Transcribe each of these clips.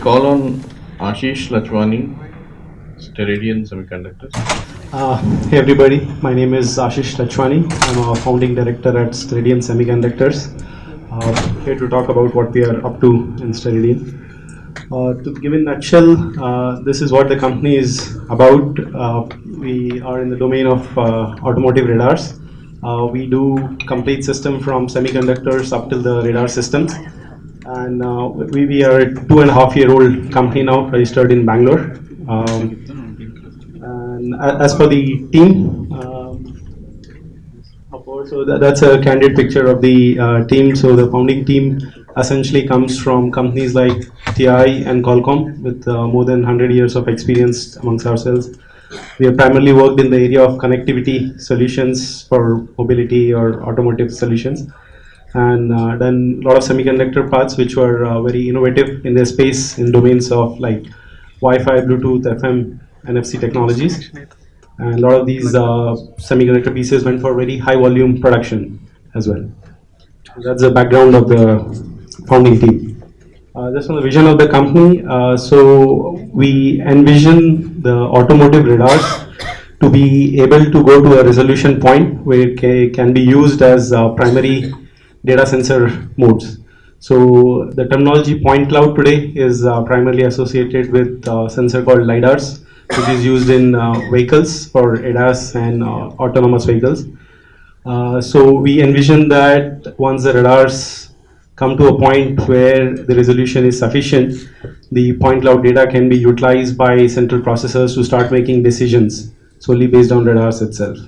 Call on Ashish Lachwani, Steradian Semiconductors. Hey everybody, my name is Ashish Lachwani. I'm a founding director at Steradian Semiconductors. Here to talk about what we are up to in Steradian. To give in a nutshell, this is what the company is about. We are in the domain of automotive radars. We do complete system from semiconductors up till the radar systems. And we are a 2.5-year-old company now, registered in Bangalore. And as for the team, so that's a candid picture of the team. So the founding team essentially comes from companies like TI and Qualcomm with more than 100 years of experience amongst ourselves. We have primarily worked in the area of connectivity solutions for mobility or automotive solutions, and done a lot of semiconductor parts which were very innovative in their space in domains of like Wi-Fi, Bluetooth, FM, NFC technologies. And a lot of these semiconductor pieces went for very high volume production as well. That's the background of the founding team. Just on the vision of the company, so we envision the automotive radars to be able to go to a resolution point where it can be used as primary data sensor modes. So the terminology point cloud today is primarily associated with a sensor called LiDARs, which is used in vehicles for ADAS and autonomous vehicles. So we envision that once the radars come to a point where the resolution is sufficient, the point cloud data can be utilized by central processors to start making decisions solely based on radars itself.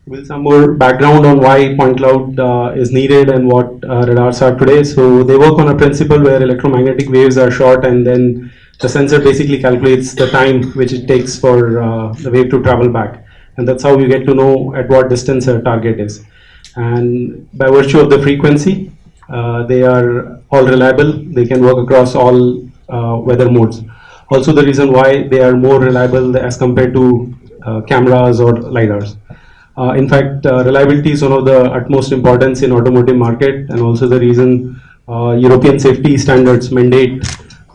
With some more background on why point cloud is needed and what radars are today. So they work on a principle where electromagnetic waves are short, and then the sensor basically calculates the time which it takes for the wave to travel back. And that's how you get to know at what distance a target is. And by virtue of the frequency, they are all reliable. They can work across all weather modes. Also the reason why they are more reliable as compared to cameras or LiDARs. In fact, reliability is one of the utmost importance in automotive market, and also the reason European safety standards mandate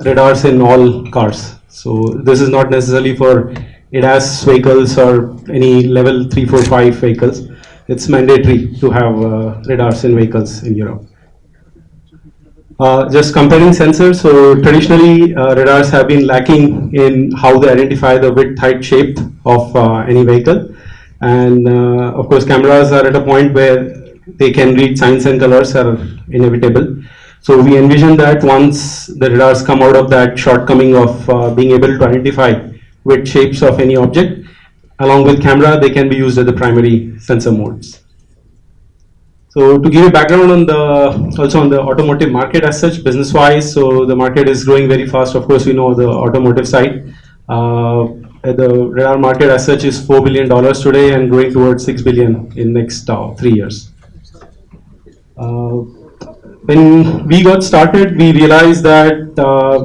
radars in all cars. So this is not necessarily for ADAS vehicles or any level 3, 4, 5 vehicles. It's mandatory to have radars in vehicles in Europe. Just comparing sensors, so traditionally radars have been lacking in how they identify the width, height, shape of any vehicle. And of course cameras are at a point where they can read signs and colors are inevitable. So we envision that once the radars come out of that shortcoming of being able to identify width, shapes of any object, along with camera, they can be used as the primary sensor modes. So to give you background on also on the automotive market as such, business wise, so the market is growing very fast. Of course, we know the automotive side. The radar market as such is $4 billion today and growing towards $6 billion in next 3 years. When we got started, we realized that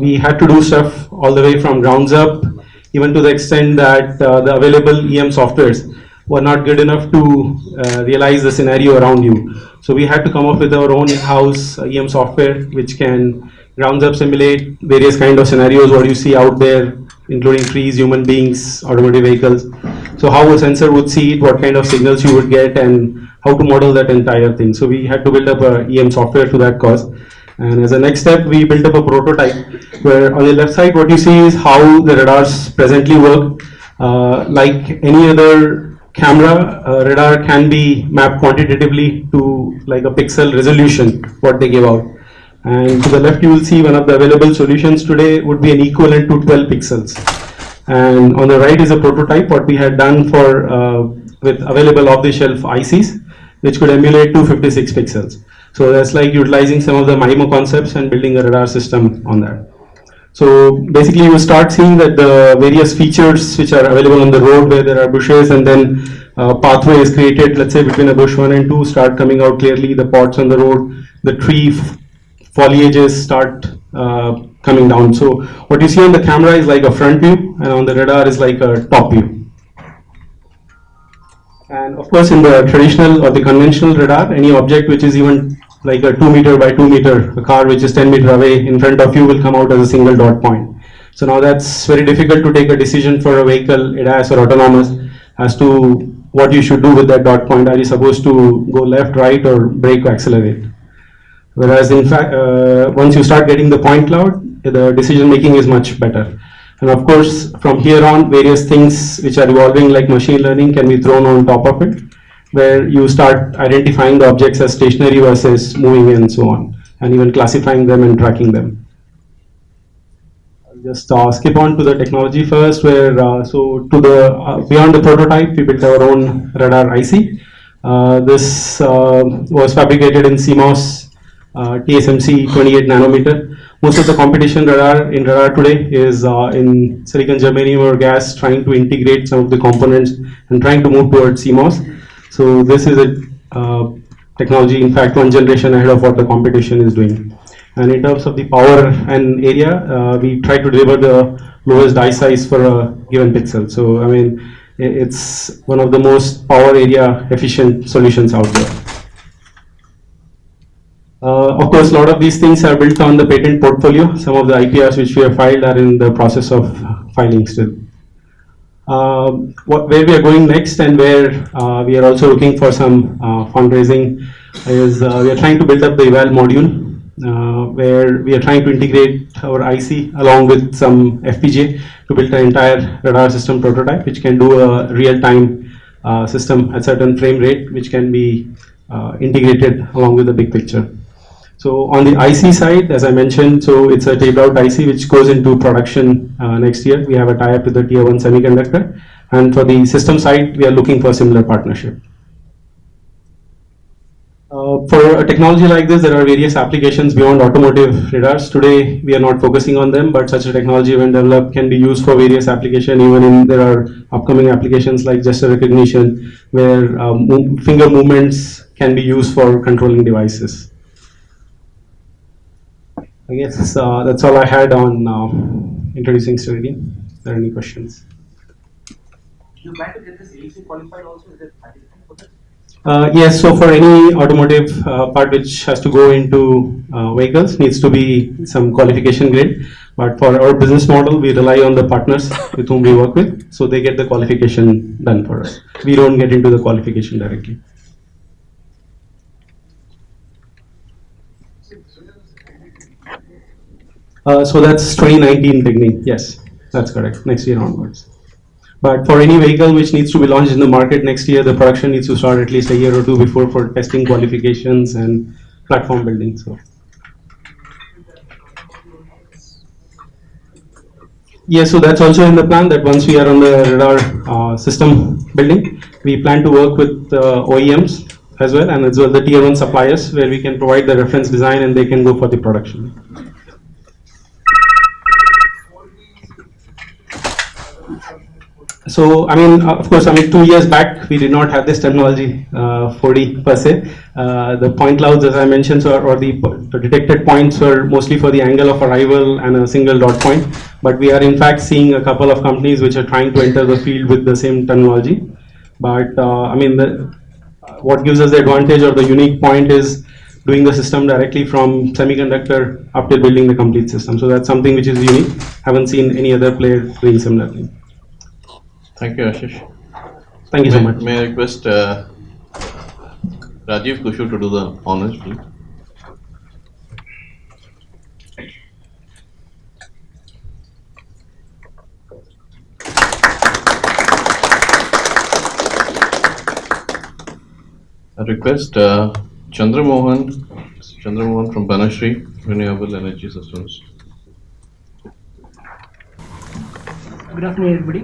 we had to do stuff all the way from grounds up, even to the extent that the available EM softwares were not good enough to realize the scenario around you. So we had to come up with our own in-house EM software which can grounds up simulate various kind of scenarios what you see out there, including trees, human beings, automotive vehicles. So how a sensor would see it, what kind of signals you would get, and how to model that entire thing. So we had to build up a EM software to that cause. And as a next step, we built up a prototype where on the left side, what you see is how the radars presently work. Like any other camera, radar can be mapped quantitatively to like a pixel resolution, what they give out. And to the left, you will see one of the available solutions today would be an equivalent to 12 pixels. And on the right is a prototype, what we had done for with available off-the-shelf ICs, which could emulate 256 pixels. So that's like utilizing some of the MIMO concepts and building a radar system on that. So basically you start seeing that the various features which are available on the road where there are bushes, and then pathway is created, let's say between a bush 1 and 2 start coming out clearly, the pods on the road, the tree foliages start coming down. So what you see on the camera is like a front view, and on the radar is like a top view. And of course in the traditional or the conventional radar, any object which is even like a 2 meter by 2 meter, a car which is 10 meter away in front of you will come out as a single dot point. So now that's very difficult to take a decision for a vehicle, ADAS or autonomous, as to what you should do with that dot point. Are you supposed to go left, right, or brake or accelerate? Whereas in fact, once you start getting the point cloud, the decision making is much better. And of course, from here on, various things which are evolving like machine learning can be thrown on top of it, where you start identifying the objects as stationary versus moving and so on, and even classifying them and tracking them. I'll just skip on to the technology first, where so to the beyond the prototype, we built our own radar IC. This was fabricated in CMOS TSMC 28 nanometer. Most of the competition in radar today is in silicon germanium or gas, trying to integrate some of the components and trying to move towards CMOS. So this is a technology, in fact, one generation ahead of what the competition is doing. And in terms of the power and area, we try to deliver the lowest die size for a given pixel. So I mean, it's one of the most power area efficient solutions out there. Of course, a lot of these things are built on the patent portfolio. Some of the IPRs which we have filed are in the process of filing still. Where we are going next and where we are also looking for some fundraising is we are trying to build up the eval module, where we are trying to integrate our IC along with some FPGA to build an entire radar system prototype, which can do a real-time system at certain frame rate, which can be integrated along with the big picture. So on the IC side, as I mentioned, so it's a taped out IC which goes into production next year. We have a tie-up with the tier 1 semiconductor. And for the system side, we are looking for a similar partnership. For a technology like this, there are various applications beyond automotive radars. Today, we are not focusing on them, but such a technology when developed can be used for various applications. There are upcoming applications like gesture recognition, where finger movements can be used for controlling devices. I guess that's all I had on introducing Steradian. Are there any questions? Do you plan to get this AEC qualified also? Is it for that? Yes, so for any automotive part which has to go into vehicles, needs to be some qualification grade. But for our business model, we rely on the partners with whom we work with, so they get the qualification done for us. We don't get into the qualification directly. So that's 2019 beginning. Yes, that's correct. Next year onwards. But for any vehicle which needs to be launched in the market next year, the production needs to start at least a year or two before for testing qualifications and platform building. So, yes, so that's also in the plan that once we are on the radar system building, we plan to work with OEMs as well, and as well the tier 1 suppliers, where we can provide the reference design and they can go for the production. So, I mean, of course, 2 years back, we did not have this technology, 4D per se. The point clouds, as I mentioned, or the detected points were mostly for the angle of arrival and a single dot point. But we are in fact seeing a couple of companies which are trying to enter the field with the same technology. But, what gives us the advantage or the unique point is doing the system directly from semiconductor up to building the complete system. So that's something which is unique. Haven't seen any other player doing similarly. Thank you, Ashish. Thank you so much. May I request Rajiv Kushu to do the honors, please? I request Chandramohan from Banashri Renewable Energy Systems. Good afternoon, everybody.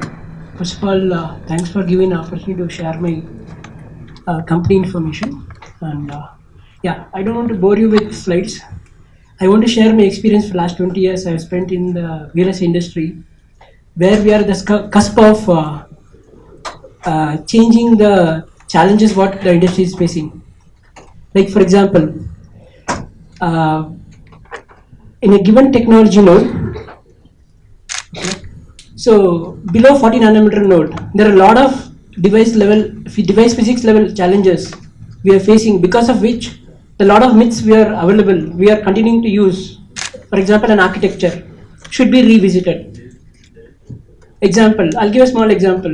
First of all, thanks for giving the opportunity to share my company information. And yeah, I don't want to bore you with slides. I want to share my experience for the last 20 years I have spent in the VLS industry, where we are at the cusp of changing the challenges what the industry is facing. Like for example, in a given technology node, so below 40 nanometer node, there are a lot of device physics level challenges we are facing, because of which the lot of myths we are continuing to use. For example, an architecture should be revisited. Example, I'll give a small example.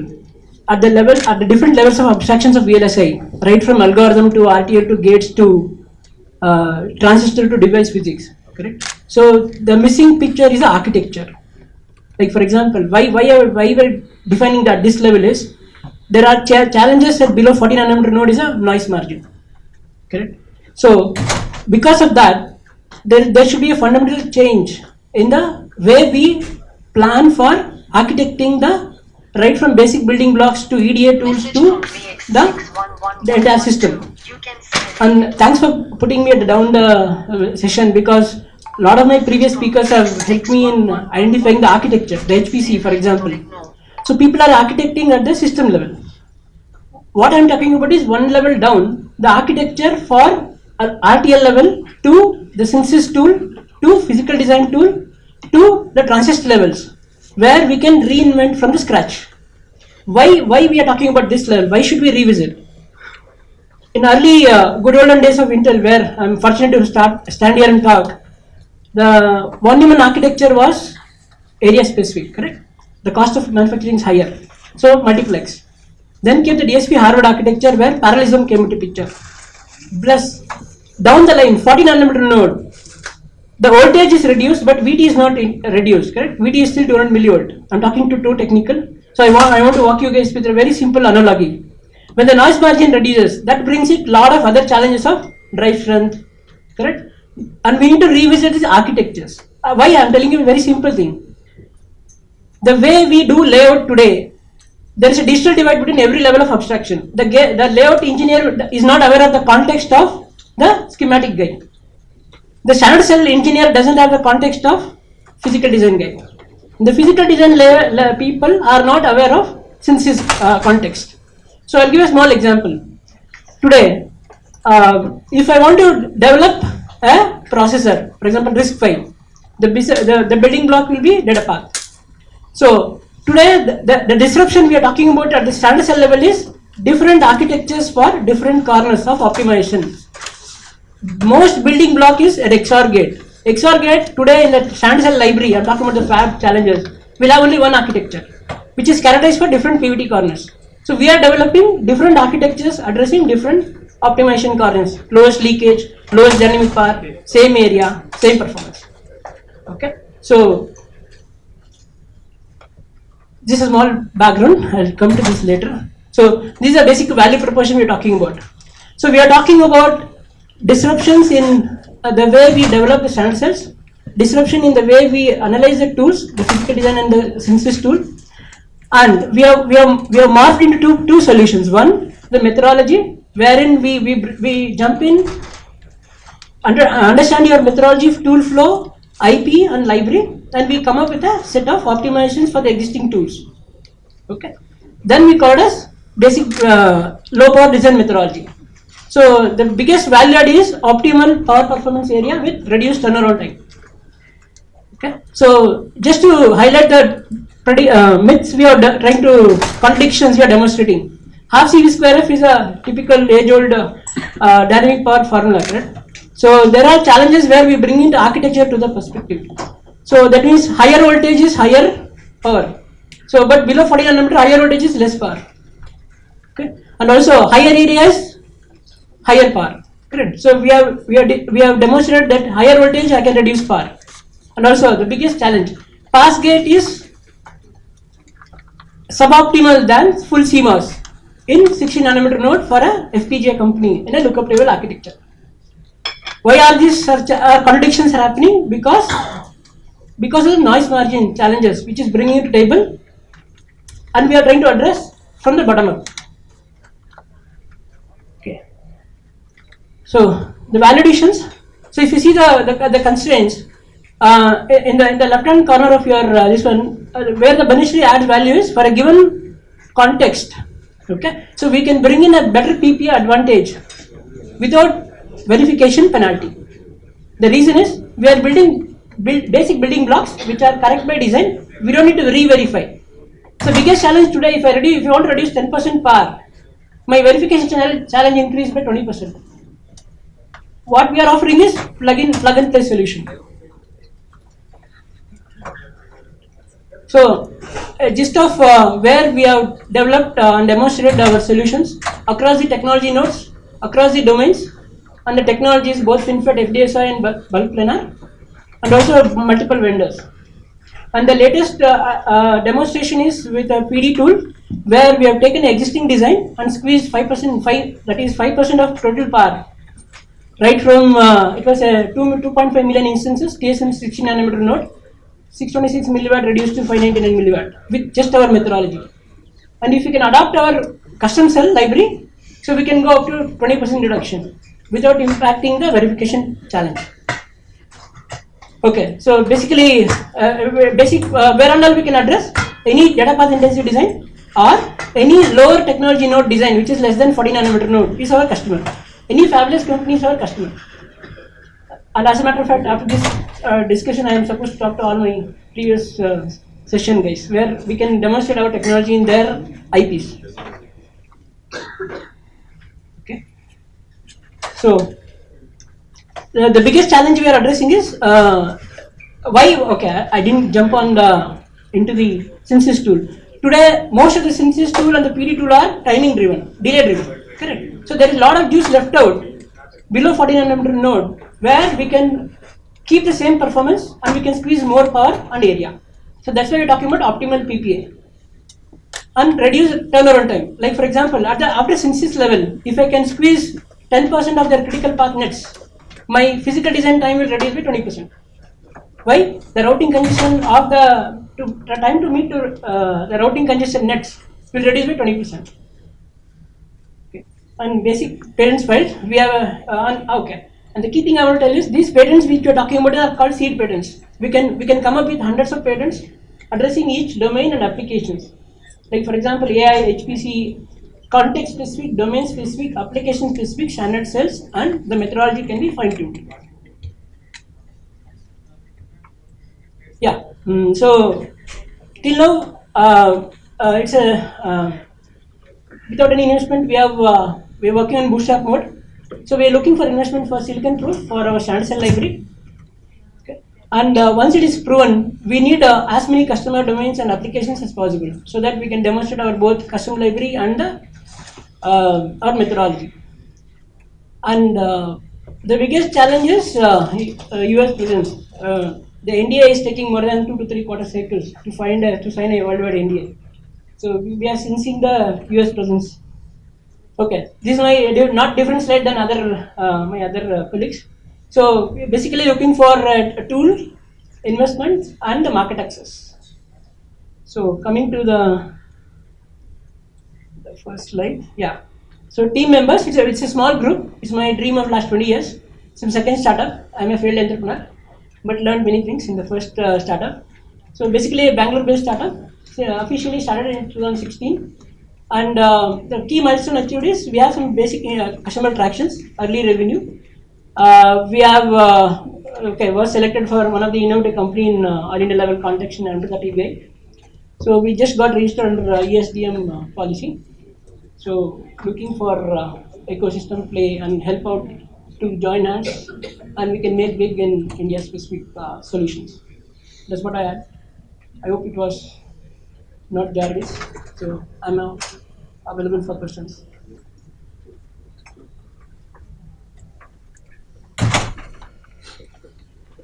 At the different levels of abstractions of VLSI, right from algorithm to RTL to gates to transistor to device physics, correct? So the missing picture is the architecture. Like for example, why we're defining that this level is, there are challenges at below 40 nanometer node is a noise margin, correct? So because of that, there should be a fundamental change in the way we plan for architecting the right from basic building blocks to EDA tools to the entire system. And thanks for putting me down the session, because a lot of my previous speakers have helped me in identifying the architecture, the HPC for example. So people are architecting at the system level. What I am talking about is one level down, the architecture for RTL level to the synthesis tool to physical design tool to the transistor levels, where we can reinvent from the scratch. Why we are talking about this level? Why should we revisit? In early good olden days of Intel, where I am fortunate to stand here and talk, the von Neumann architecture was area specific, correct? The cost of manufacturing is higher, so multiplex. Then came the DSP Harvard architecture, where parallelism came into picture. Plus, down the line, 40 nanometer node, the voltage is reduced, but VT is not reduced, correct? VT is still 200 millivolt. I'm talking too technical, so I want to walk you guys with a very simple analogy. When the noise margin reduces, that brings it a lot of other challenges of drive strength, correct? And we need to revisit these architectures. Why? I'm telling you a very simple thing. The way we do layout today, there is a digital divide between every level of abstraction. The layout engineer is not aware of the context of the schematic guy. The standard cell engineer doesn't have the context of physical design guy. The physical design people are not aware of synthesis context. So I'll give a small example. Today, if I want to develop a processor, for example RISC-V, the building block will be data path. So today the disruption we are talking about at the standard cell level is different architectures for different corners of optimization. Most building block is at XOR gate. XOR gate today in the standard cell library, I'm talking about the fab challenges, will have only one architecture, which is characterized for different PVT corners. So we are developing different architectures addressing different optimization corners, lowest leakage, lowest dynamic power, same area, same performance. Okay, so this is a small background, I'll come to this later. So this is a basic value proposition we are talking about. So we are talking about disruptions in the way we develop the standard cells, disruption in the way we analyze the tools, the physical design and the synthesis tool, and we have morphed into two solutions. One, the methodology, wherein we jump in, understand your methodology, tool flow, IP and library, and we come up with a set of optimizations for the existing tools. Okay. Then we call it as basic low power design methodology. So the biggest value add is optimal power performance area with reduced turnaround time. Okay. So just to highlight the myths we are trying to, contradictions we are demonstrating. Half CV square F is a typical age-old dynamic power formula, correct? So there are challenges where we bring in the architecture to the perspective. So that means higher voltage is higher power. So but below 40 nanometer, higher voltage is less power. Okay. And also higher area is higher power. Correct. So we have demonstrated that higher voltage I can reduce power. And also the biggest challenge, pass gate is suboptimal than full CMOS in 16 nanometer node for a FPGA company in a lookup table architecture. Why are these contradictions happening? Because of the noise margin challenges which is bringing to table, and we are trying to address from the bottom up. Okay. So the validations. So if you see the constraints in the left hand corner of your this one, where the beneficiary adds value is for a given context. Okay. So we can bring in a better PPA advantage without verification penalty. The reason is we are building basic building blocks which are correct by design. We don't need to re-verify. So biggest challenge today, if you want to reduce 10% power, my verification challenge increased by 20%. what we are offering is plug and play solution. So, a gist of where we have developed and demonstrated our solutions across the technology nodes, across the domains, and the technologies both FinFET, FDSI, and bulk planar, and also multiple vendors. And the latest demonstration is with a PD tool, where we have taken existing design and squeezed 5%, that is 5% of total power. Right from it was a 2.5 million instances TSM 16 nanometer node, 626 milliwatt reduced to 599 milliwatt with just our methodology. And if we can adopt our custom cell library, so we can go up to 20% reduction without impacting the verification challenge. Okay, so basically, where and all we can address any data path intensive design or any lower technology node design which is less than 40 nanometer node is our customer. Any fabless company is our customer. And as a matter of fact, after this discussion, I am supposed to talk to all my previous session guys, where we can demonstrate our technology in their IPs. Okay. So the biggest challenge we are addressing is why. Okay, I didn't jump on into the synthesis tool. Today, most of the synthesis tool and the PD tool are timing driven, delay driven. Correct. So there is a lot of juice left out below 40 nanometer node, where we can keep the same performance and we can squeeze more power and area. So that's why we're talking about optimal PPA and reduce turnaround time. Like for example, after synthesis level, if I can squeeze 10% of their critical path nets, my physical design time will reduce by 20%. Why? The routing congestion of the time to meet the routing congestion nets will reduce by 20%. Okay. And basic patents files we have okay. And the key thing I want to tell is these patents which we are talking about are called seed patents. We can come up with hundreds of patents addressing each domain and applications. Like for example, AI, HPC, context specific, domain specific, application specific, standard cells, and the methodology can be fine tuned. Yeah. So till now, it's a without any investment. We are working on bootstrap mode. So we are looking for investment for silicon proof for our standard cell library. Okay. And once it is proven, we need as many customer domains and applications as possible, so that we can demonstrate our both custom library and our methodology. And the biggest challenge is US presence. The NDA is taking more than 2 to 3 quarter cycles to sign a worldwide NDA. So we are sensing the US presence. Okay, this is my not different slide than my other colleagues. So we're basically looking for a tool, investments, and the market access. So coming to the first slide, yeah. So team members, it's a small group. It's my dream of last 20 years. It's my second startup. I'm a failed entrepreneur, but learned many things in the first startup. So basically a Bangalore-based startup. Officially started in 2016. And the key milestone achieved is we have some basic customer tractions, early revenue. We have was selected for one of the innovative company in all India level context in under 30 way. So we just got registered under ESDM policy. So looking for ecosystem play and help out to join hands, and we can make big in India specific solutions. That's what I had. I hope it was not jarvis. So I'm now available for questions.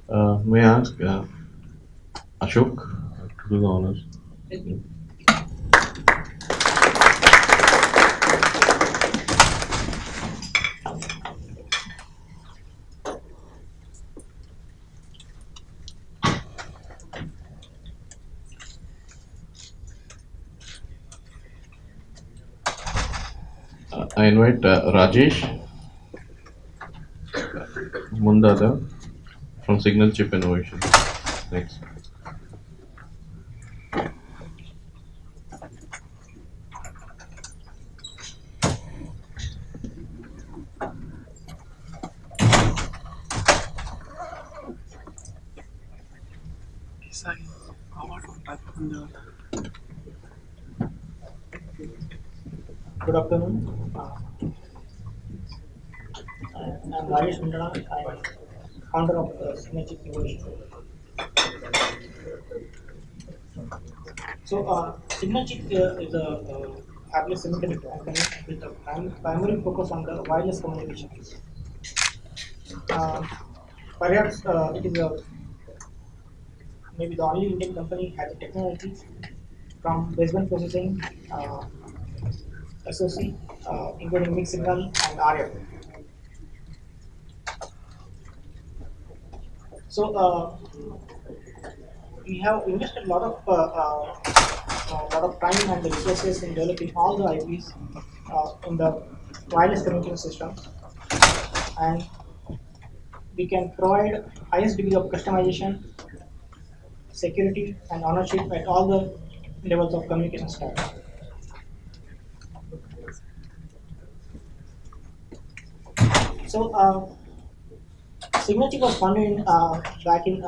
May I ask Ashok to do the honors? I invite Rajesh Mundada from Signal Chip Innovation. Next. Good afternoon. I'm Rajesh Mandana. I'm founder of Synergic Innovation. So, Synergic is a fabless semiconductor company with a primary focus on the wireless communications. Uh, Perhaps it is maybe the only Indian company has a technology from baseband processing, SOC, including mixed signal and RF. So, we have invested a lot of time and resources in developing all the IPs in the wireless communication systems, and we can provide highest degree of customization, security, and ownership at all the levels of communication stack. So, Signature was founded back in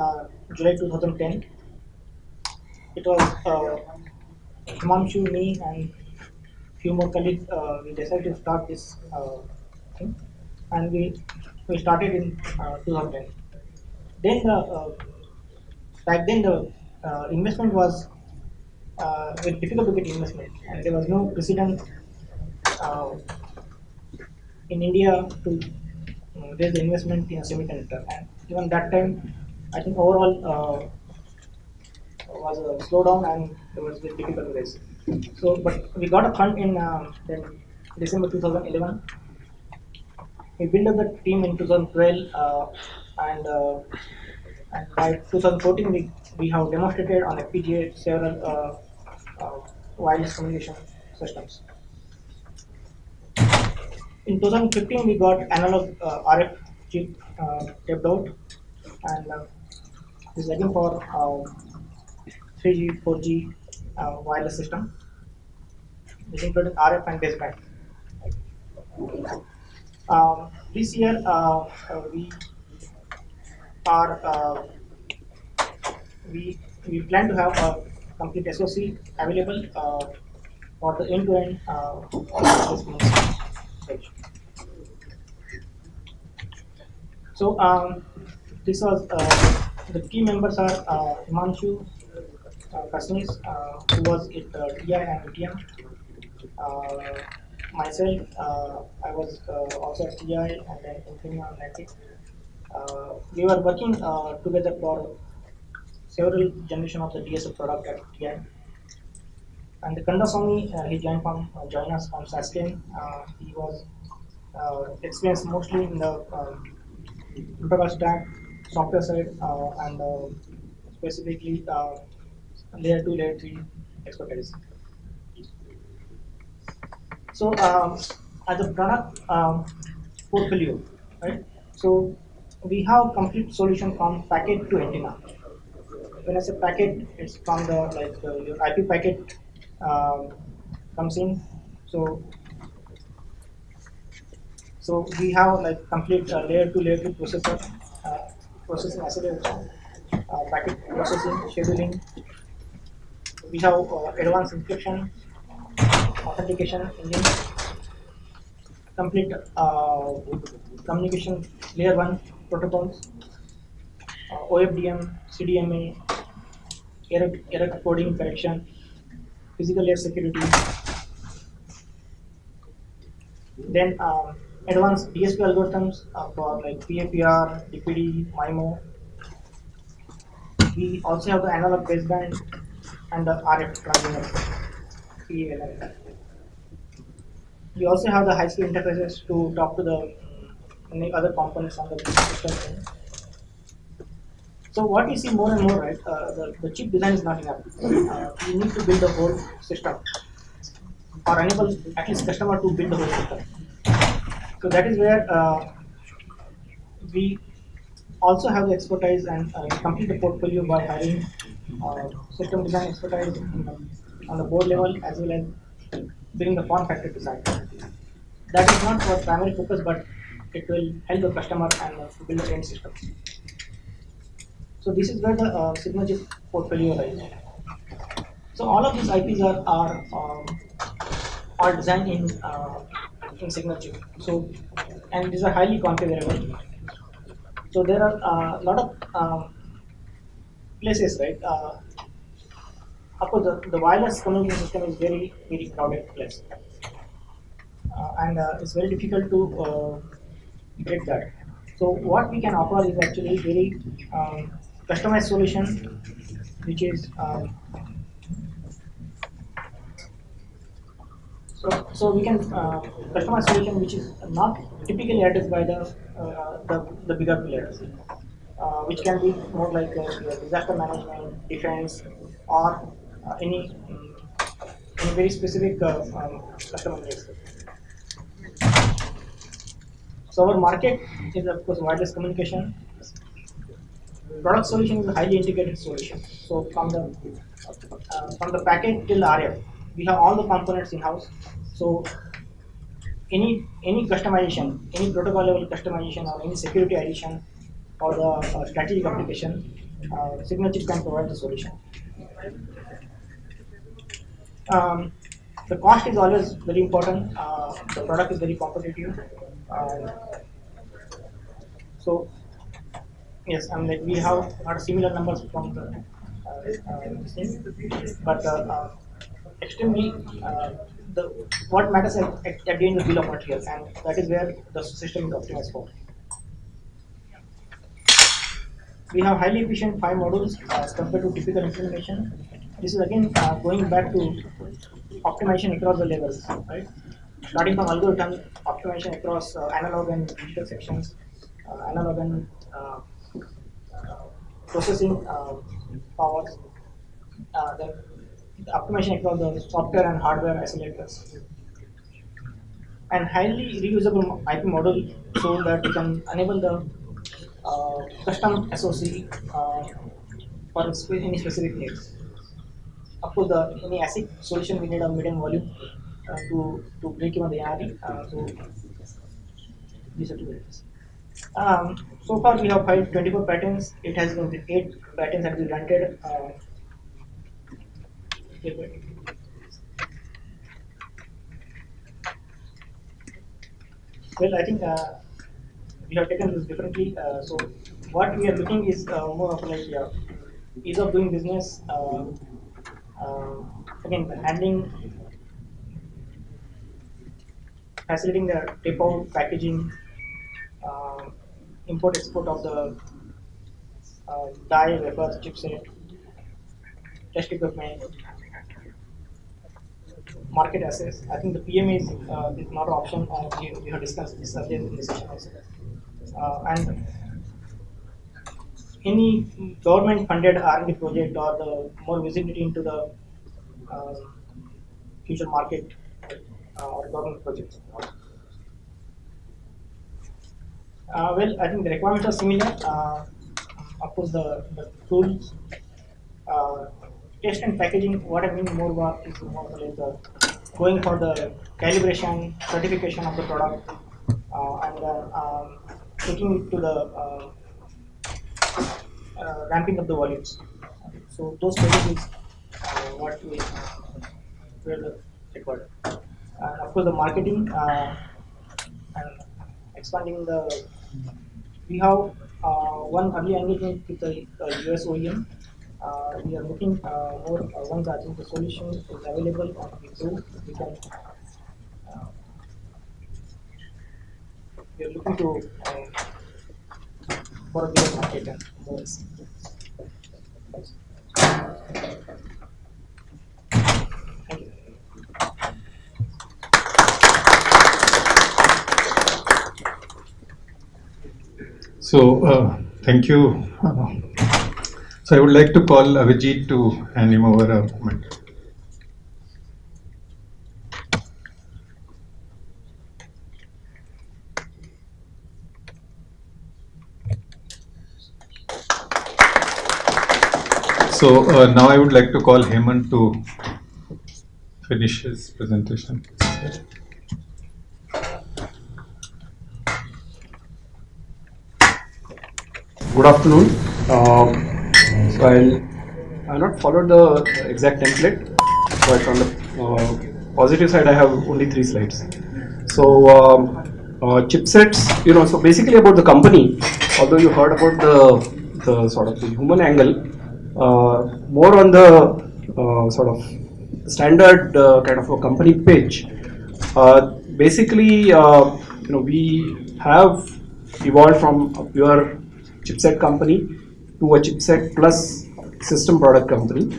July 2010. It was Himanshu, me, and few more colleagues. We decided to start this thing, and we started in 2010. Then back then the investment was very difficult to get investment, and there was no precedent uh, in India to raise the investment in a semiconductor. And even that time, I think overall was a slowdown, and it was very difficult to raise. So, but we got a fund in then December 2011. We built up the team in 2012, and and by 2014 we have demonstrated on FPGA several wireless communication systems. In 2015 we got analog RF chip taped out, and this is again for 3G, 4G wireless system. This including RF and baseband. This year we are we plan to have a complete SOC available for the end-to-end assessment stage. So this was the key members are Himanshu Kasnis, who was at TI and UTM. Myself, I was also at TI and then Infineon and Netflix. We were working together for several generation of the DSO product at TI. And the Kandaswamy, he joined us from Saskin. He was experienced mostly in the protocol stack, software side, and specifically layer 2, layer 3 expertise. So, as a product portfolio, right? So, we have complete solution from packet to antenna. When I say packet, it's from the your IP packet um, comes in. So, we have like complete layer 2 processor, processing acceleration, packet processing, scheduling. We have advanced encryption, authentication engine, complete communication layer 1 protocols, OFDM, CDMA, error coding correction, physical layer security, then advanced DSP algorithms for like PAPR, DPD, MIMO. We also have the analog baseband and the RF transceiver, PALM. We also have the high-speed interfaces to talk to the many other components on the system. So what we see more and more, right? The chip design is not enough. We need to build the whole system, or enable at least customer to build the whole system. So that is where we also have the expertise and complete the portfolio by hiring system design expertise on the board level as well as doing the form factor design. That is not our primary focus, but it will help the customer and build the end system. So this is where the Synergic portfolio lies. So all of these IPs are designed in in signature. So, and these are highly configurable. So there are a lot of places, right? Of course, the wireless communication system is very crowded place, and it's very difficult to break that. So what we can offer is actually very customized solution, which is so we can customize solution which is not typically addressed by the bigger players, which can be more like disaster management, defense, or any very specific customer needs. So our market is of course wireless communication. Product solution is a highly integrated solution. So from the packet till RF, we have all the components in house. So any customization, any protocol level customization, or any security addition, or the strategic application, Signature can provide the solution. The cost is always very important. The product is very competitive. So yes, I mean, like we have not similar numbers from the this thing, but extremely the what matters at the end is the bill of materials, and that is where the system is optimized for. We have highly efficient 5 modules compared to typical implementation. This is again going back to optimization across the levels, right? Starting from algorithm optimization across analog and digital sections, analog and processing powers, then the optimization across the software and hardware accelerators, and highly reusable IP model so that we can enable the custom SOC for any specific needs. Of course, any ASIC solution we need a medium volume to break even the NRE. So these are two areas. So far, we have filed 24 patents. It has been 8 patents have been granted. Well, I think we have taken this differently. So what we are looking is more of like ease of doing business. Again, handling, facilitating the tape out, packaging, import export of the die, wafers, chipset, test equipment, market access. I think the PMA is not an option. We have discussed this earlier in the session also. And any government funded R&D project or the more visibility into the future market or government projects. Well, I think the requirements are similar. Of course, the tools, test and packaging. What I mean more about is more like going for the calibration, certification of the product, and taking it to the ramping up the volumes. So those stages is what we will require. And of course, the marketing and expanding the. We have one early engagement with the US OEM. We are looking more once I think the solution is available or improved, we can. We are looking to for a bigger market and more. Thank you. So, thank you. So, I would like to call Avijit to hand him over a moment. So, now I would like to call Hemant to finish his presentation. Good afternoon. So I'll not follow the exact template, but on the positive side, I have only 3 slides. So chipsets, so basically about the company, although you heard about the sort of the human angle, more on the sort of standard kind of a company pitch. Basically, we have evolved from a pure chipset company to a chipset plus system product company,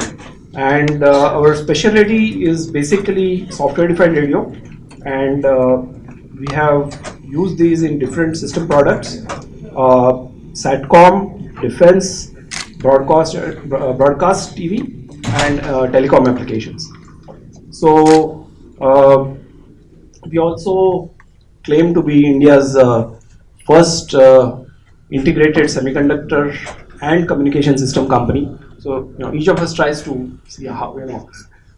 and our specialty is basically software-defined radio, and we have used these in different system products, satcom, defense, broadcast TV, and telecom applications. So we also claim to be India's first integrated semiconductor and communication system company. So each of us tries to see how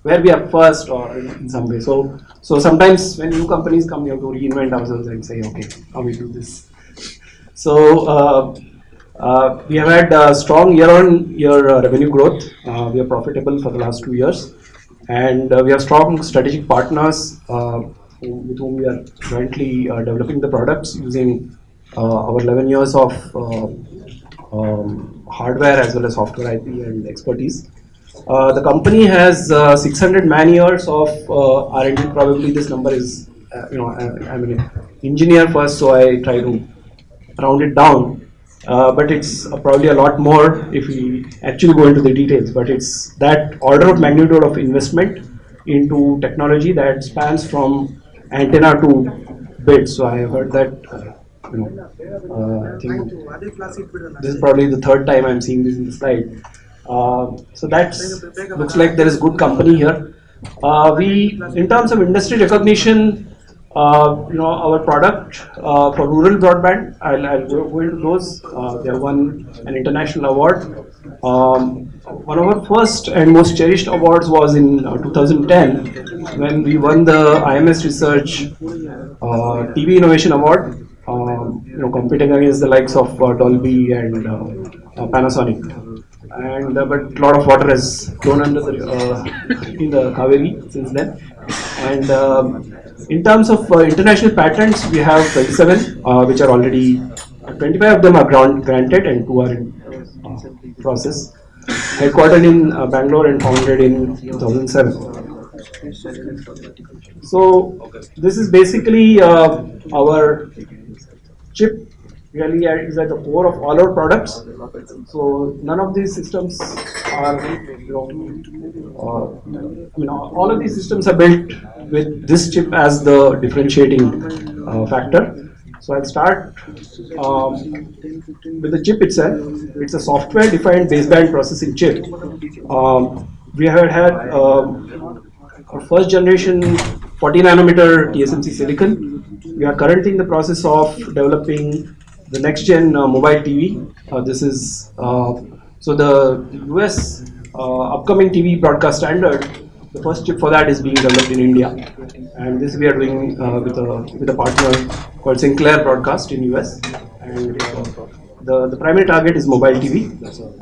where we are first or in some way. So sometimes when new companies come, we have to reinvent ourselves and say, okay, how we do this. So we have had strong year-on-year revenue growth. We are profitable for the last 2 years, and we have strong strategic partners with whom we are jointly developing the products using our 11 years of hardware as well as software IP and expertise. The company has 600 man-years of R&D. Probably this number is, I'm an engineer first, so I try to round it down. But it's probably a lot more if we actually go into the details. But it's that order of magnitude of investment into technology that spans from antenna to bits. So I have heard that. I think this is probably the third time I'm seeing this in the slide. So that looks like there is good company here. We, in terms of industry recognition, our product for rural broadband, I'll go into those. They have won an international award. One of our first and most cherished awards was in 2010 when we won the IMS Research TV Innovation Award. Competing against the likes of Dolby and Panasonic. And but a lot of water has flown under in the Kaveri since then. And in terms of international patents, we have 27, which are already 25 of them are granted and 2 are in process. Headquartered in Bangalore and founded in 2007. So this is basically our chip. Really is at the core of all our products. So none of these systems are, all of these systems are built with this chip as the differentiating factor. So I'll start with the chip itself. It's a software-defined baseband processing chip. We have had our first generation 40 nanometer TSMC silicon. We are currently in the process of developing the next gen mobile TV. This is so the US upcoming TV broadcast standard. The first chip for that is being developed in India, and this we are doing with a partner called Conclave Broadcast in US. And the primary target is mobile TV,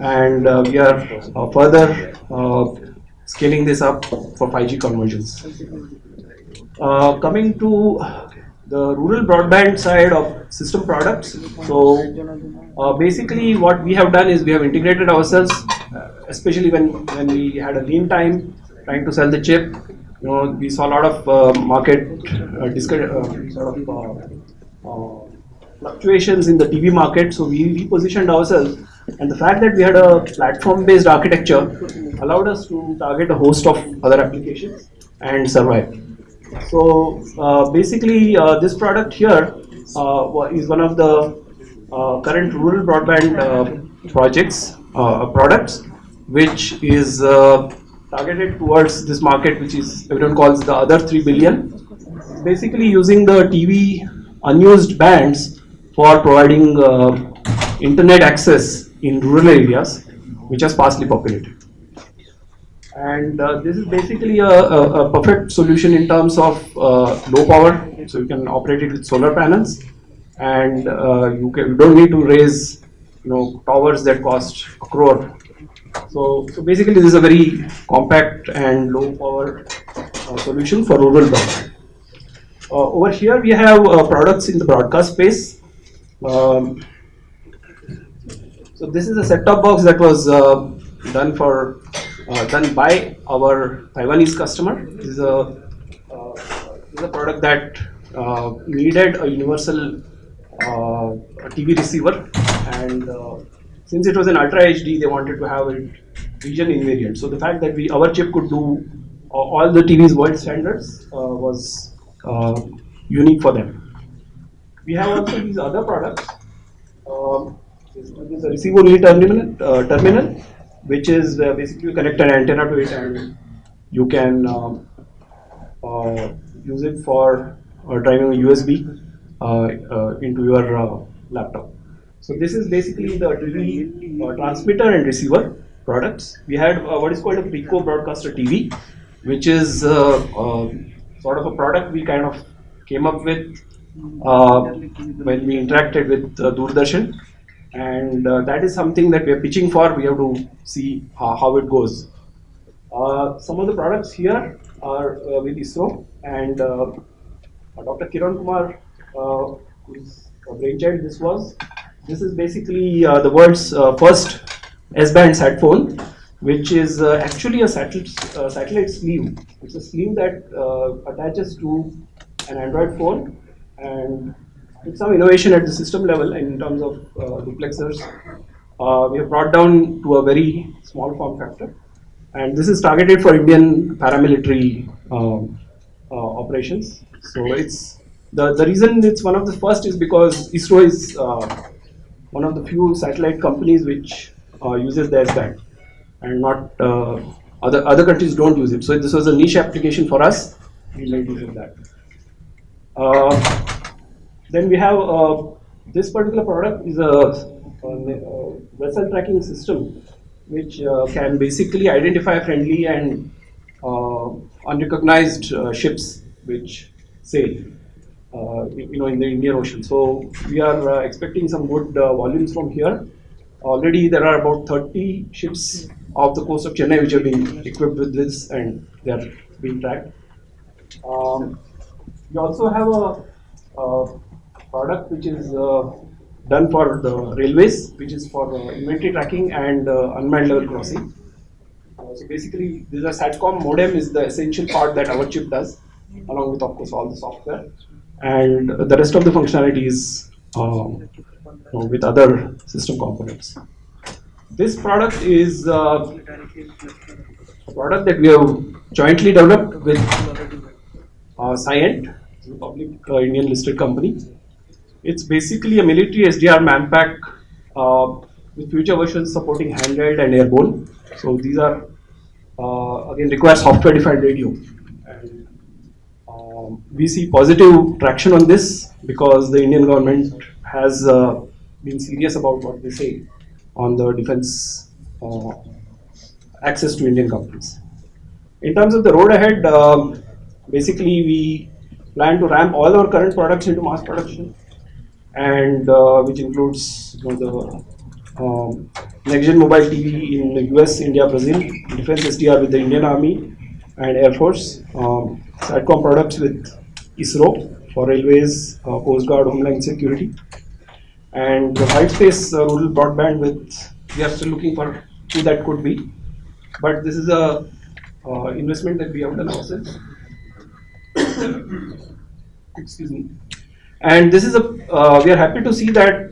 and we are further scaling this up for 5G conversions. Coming to the rural broadband side of system products. So basically what we have done is we have integrated ourselves, especially when we had a lean time trying to sell the chip. We saw a lot of market fluctuations in the TV market. So we repositioned ourselves, and the fact that we had a platform-based architecture allowed us to target a host of other applications and survive. So basically, this product here is one of the current rural broadband products, which is targeted towards this market, which is everyone calls the other 3 billion. Basically, using the TV unused bands for providing internet access in rural areas, which are sparsely populated. And this is basically a perfect solution in terms of low power, so you can operate it with solar panels, and you don't need to raise towers that cost a crore. So basically this is a very compact and low power solution for rural broadband. Over here we have products in the broadcast space. Um, so this is a set-top box that was done by our Taiwanese customer. This is a product that needed a universal TV receiver, and since it was an Ultra HD, they wanted to have it region invariant. So the fact that our chip could do all the TV's world standards was unique for them. We have also these other products. This is a receiver relay terminal, which is basically you connect an antenna to it and you can use it for driving a USB into your laptop. So this is basically the TV transmitter and receiver products. We had what is called a Pico broadcaster TV, which is sort of a product we kind of came up with when we interacted with Doordarshan, and that is something that we are pitching for. We have to see how it goes. Some of the products here are with ISRO, and Dr. Kiran Kumar, whose brainchild this is basically the world's first S-band sat phone, which is actually a satellite sleeve. It's a sleeve that attaches to an Android phone, and with some innovation at the system level in terms of duplexers, we have brought down to a very small form factor. And this is targeted for Indian paramilitary operations. So it's the reason it's one of the first is because ISRO is one of the few satellite companies which uses the S-band, and not other countries don't use it. So this was a niche application for us. We like using that. Then we have this particular product is a vessel tracking system, which can basically identify friendly and unrecognized ships which sail, in the Indian Ocean. So we are expecting some good volumes from here. Already there are about 30 ships off the coast of Chennai which have been equipped with this, and they are being tracked. We also have a product which is done for the railways, which is for inventory tracking and unmanned level crossing. So basically, this is a SATCOM modem is the essential part that our chip does, along with of course all the software, and the rest of the functionality is with other system components. This product is a product that we have jointly developed with Cyient, a public Indian listed company. It's basically a military SDR manpack with future versions supporting handheld and airborne. So these are again require software defined radio. And we see positive traction on this because the Indian government has been serious about what they say on the defense access to Indian companies. In terms of the road ahead, basically we plan to ramp all our current products into mass production, and which includes the next gen mobile TV in the US, India, Brazil, defense SDR with the Indian Army and Air Force, SATCOM products with ISRO for railways, Coast Guard, Homeland Security, and the white space rural broadband with, we are still looking for who that could be, but this is a investment that we have done ourselves. Excuse me. And this is a, we are happy to see that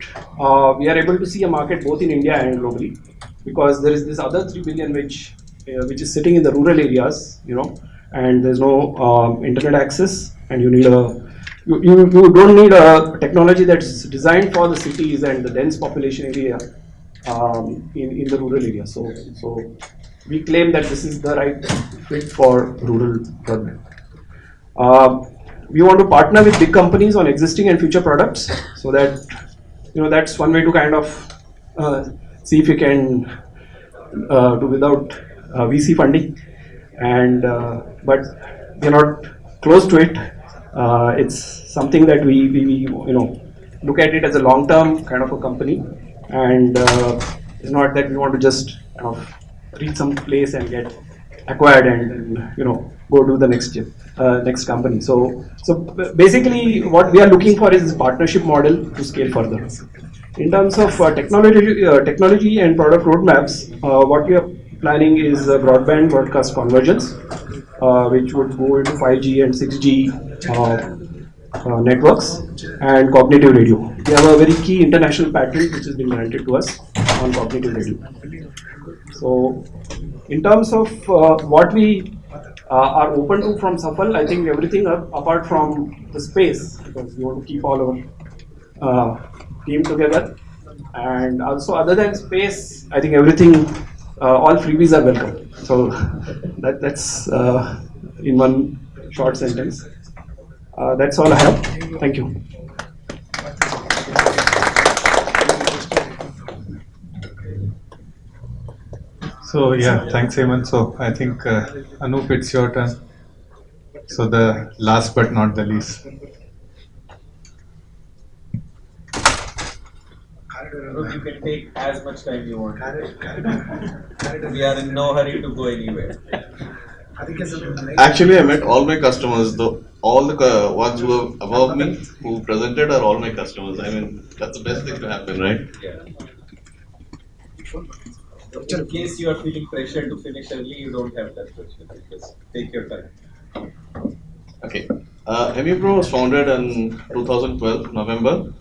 we are able to see a market both in India and globally, because there is this other 3 billion which is sitting in the rural areas, and there's no internet access, and you need you don't need a technology that's designed for the cities and the dense population area in the rural area. So we claim that this is the right fit for rural broadband. We want to partner with big companies on existing and future products, so that that's one way to kind of see if we can do without VC funding, and but we're not close to it. It's something that we look at it as a long-term kind of a company, and it's not that we want to just kind of reach some place and get acquired and go to the next company. So basically, what we are looking for is this partnership model to scale further. In terms of technology and product roadmaps, what we are planning is broadband broadcast convergence, which would go into 5G and 6G networks, and cognitive radio. We have a very key international patent which has been granted to us on cognitive radio. So, in terms of what we are open to from Safal, I think everything apart from the space, because we want to keep all our team together. And also, other than space, I think everything, all freebies are welcome. So, that's in one short sentence. That's all I have. Thank you. So yeah, thanks, Hemant. So I think Anup, it's your turn. So the last but not the least. You can take as much time you want. We are in no hurry to go anywhere. Actually, I met all my customers. All the ones who are above me who presented are all my customers. I mean, that's the best thing to happen, right? Yeah. In case you are feeling pressure to finish early, you don't have that pressure. Just take your time. Okay. MePro was founded in 2012 November,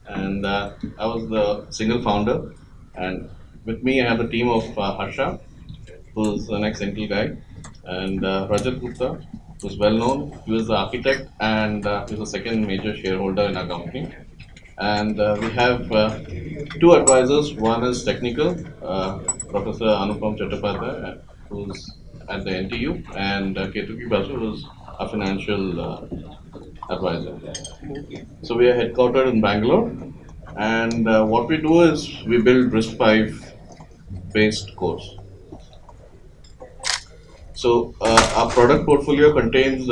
and I was the single founder. And with me, I have a team of Harsha, who's an ex-Intel guy, and Rajat Gupta, who's well known. He was the architect, and he's the second major shareholder in our company. And we have two advisors. One is technical, Professor Anupam Chattopadhyay, who's at the NTU, and Ketuki Basu, who's a financial advisor. So we are headquartered in Bangalore, and what we do is we build RISC-V based cores. So our product portfolio contains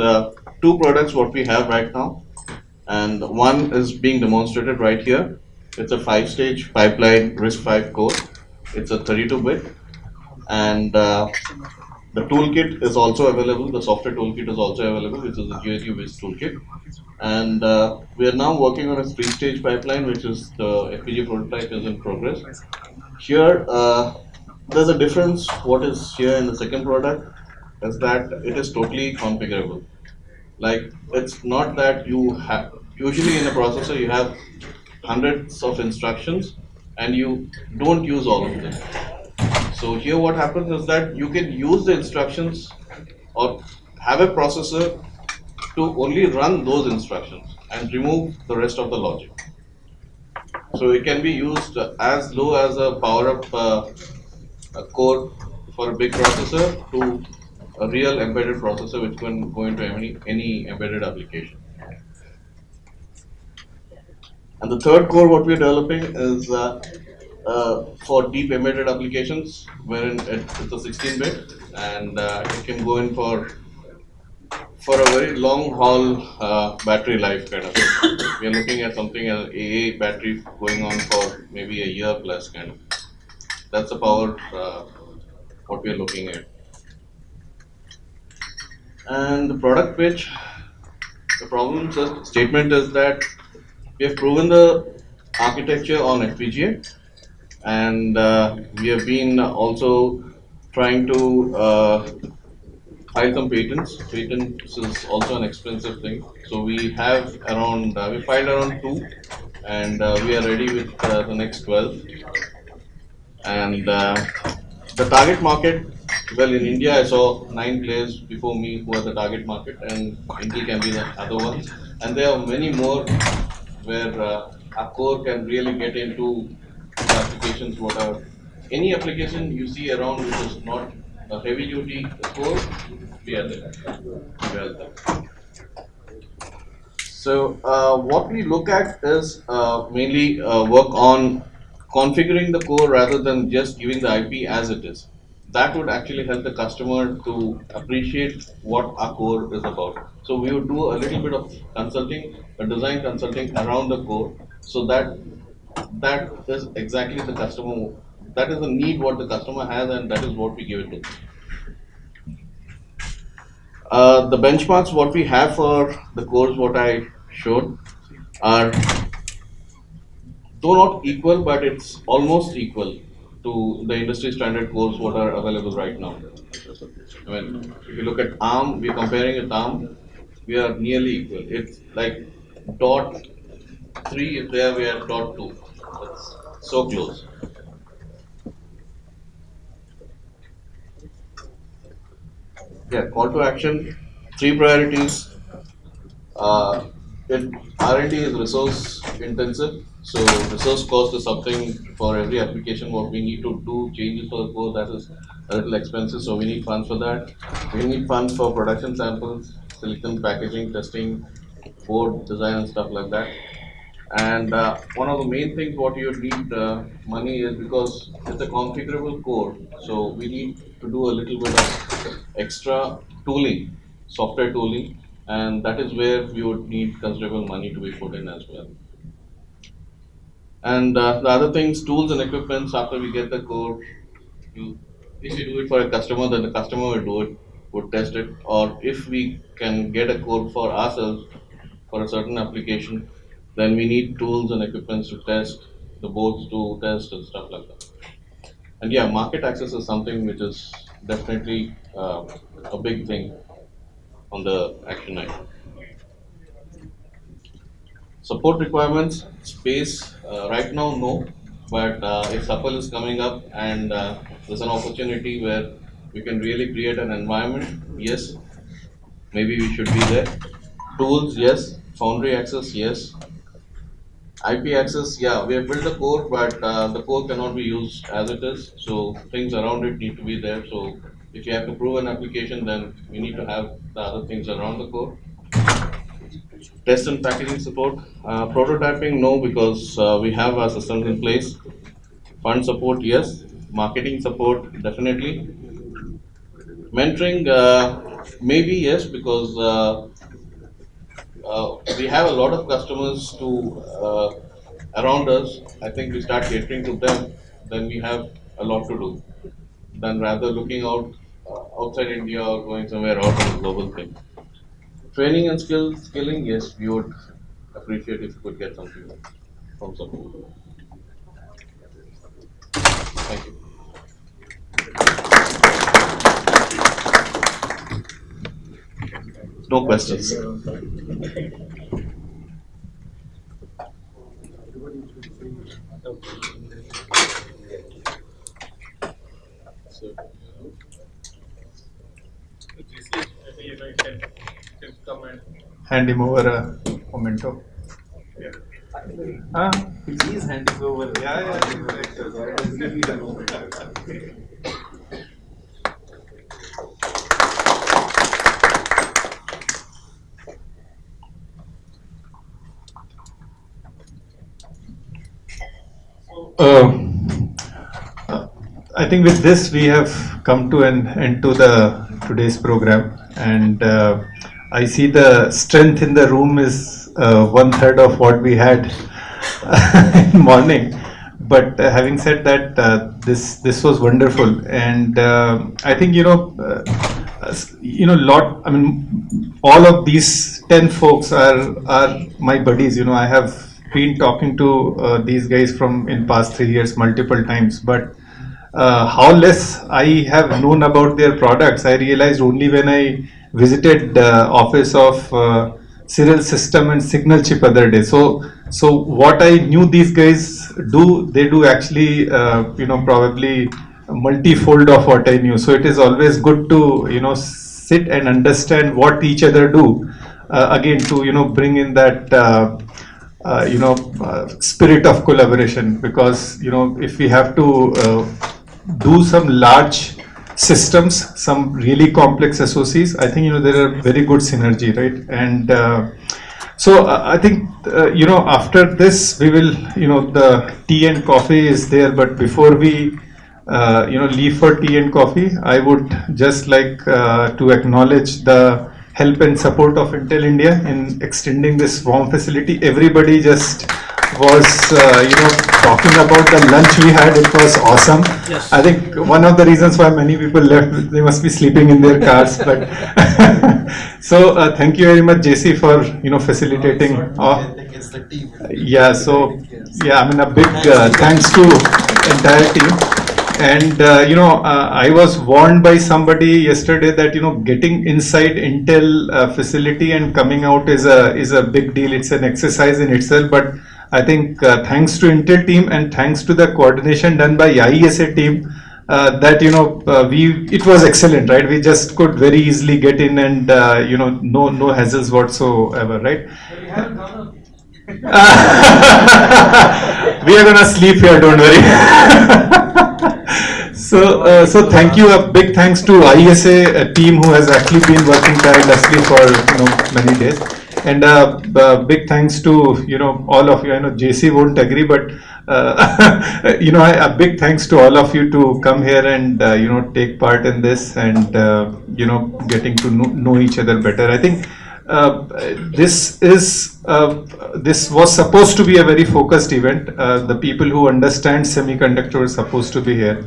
two products what we have right now, and one is being demonstrated right here. It's a 5-stage pipeline RISC-V core. It's a 32-bit, and the toolkit is also available. The software toolkit is also available, which is the GNU-based toolkit. And we are now working on a 3-stage pipeline, which is the FPGA prototype is in progress. Here, there's a difference. What is here in the second product is that it is totally configurable. Like, it's not that you have, usually in a processor you have hundreds of instructions and you don't use all of them. So here what happens is that you can use the instructions or have a processor to only run those instructions and remove the rest of the logic. So it can be used as low as a power up a core for a big processor to a real embedded processor which can go into any embedded application. And the third core what we're developing is for deep embedded applications, wherein it's a 16-bit and it can go in for a very long haul battery life kind of thing. We are looking at something as AA battery going on for maybe a year plus kind of. That's the power what we are looking at. And the product pitch, the problem statement is that we have proven the architecture on FPGA, and we have been also trying to file some patents. Patents is also an expensive thing. So we have around, we filed around 2, and we are ready with the next 12. And the target market, well, in India, I saw 9 players before me who are the target market, and Intel can be the other ones. And there are many more where our core can really get into the applications. What are any application you see around which is not a heavy duty core, we are there. We are there. So what we look at is mainly work on configuring the core rather than just giving the IP as it is. That would actually help the customer to appreciate what our core is about. So we would do a little bit of consulting, a design consulting around the core, so that is exactly the customer, that is the need what the customer has, and that is what we give it to. The benchmarks what we have for the cores what I showed are though not equal, but it's almost equal to the industry standard cores what are available right now. I mean, if you look at ARM, we're comparing with ARM, we are nearly equal. It's like dot 3 is there, we are dot 2. It's so close. Yeah, call to action, 3 priorities. Uh, R&D is resource intensive, so resource cost is something for every application what we need to do changes for the code that is a little expensive, so we need funds for that. We need funds for production samples, silicon packaging, testing, board design and stuff like that. And one of the main things what you need money is because it's a configurable code, so we need to do a little bit of extra tooling, software tooling, and that is where we would need considerable money to be put in as well. And the other things, tools and equipments, after we get the code, if we do it for a customer, then the customer will do it, would test it, or if we can get a code for ourselves for a certain application, then we need tools and equipments to test, the boards to test and stuff like that. And yeah, market access is something which is definitely a big thing on the action item. Support requirements, space, right now no, but if Supple is coming up and there's an opportunity where we can really create an environment, yes, maybe we should be there. Tools, yes. Foundry access, yes. IP access, yeah, we have built the core, but the core cannot be used as it is, so things around it need to be there. So if you have to prove an application, then we need to have the other things around the core. Test and packaging support, prototyping, no, because we have our systems in place. Fund support, yes. Marketing support, definitely. Mentoring, maybe yes, because we have a lot of customers around us. I think we start catering to them, then we have a lot to do than rather looking out outside India or going somewhere out on a global thing. Training and skilling, yes, we would appreciate if you could get something from support. Thank you. No questions. Hand him over a memento. Please hand it over. I think with this we have come to an end to the today's program, and I see the strength in the room is 1/3 of what we had in morning. But having said that, this was wonderful, and I think lot. I mean, all of these 10 folks are my buddies. I have been talking to these guys from in past 3 years multiple times, but how less I have known about their products, I realized only when I visited the office of Cyril System and Signal Chip other day. So what I knew these guys do, they do actually, probably multifold of what I knew. So it is always good to, sit and understand what each other do. Again, to, bring in that, spirit of collaboration, because, if we have to do some large systems, some really complex SOCs, I think, there are very good synergy, right? And so I think, after this, we will, the tea and coffee is there, but before we, leave for tea and coffee, I would just like to acknowledge the help and support of Intel India in extending this warm facility. Everybody just was, talking about the lunch we had. It was awesome. Yes. I think one of the reasons why many people left, they must be sleeping in their cars. But so thank you very much, JC, for facilitating. Yeah. So yeah, I mean a big thanks to entire team. And I was warned by somebody yesterday that getting inside Intel facility and coming out is a big deal. It's an exercise in itself. But I think thanks to Intel team and thanks to the coordination done by IESA team, that it was excellent, right? We just could very easily get in and no hassles whatsoever, right? We are gonna sleep here, don't worry. So thank you. A big thanks to IESA team who has actually been working tirelessly for many days, and big thanks to all of you. I know JC won't agree, but a big thanks to all of you to come here and take part in this and getting to know each other better. I think this was supposed to be a very focused event. The people who understand semiconductor are supposed to be here,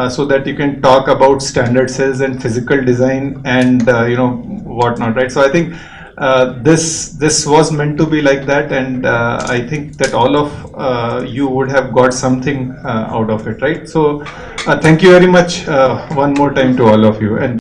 so that you can talk about standard cells and physical design and whatnot, right? So I think this was meant to be like that, and I think that all of you would have got something out of it, right? So thank you very much one more time to all of you. And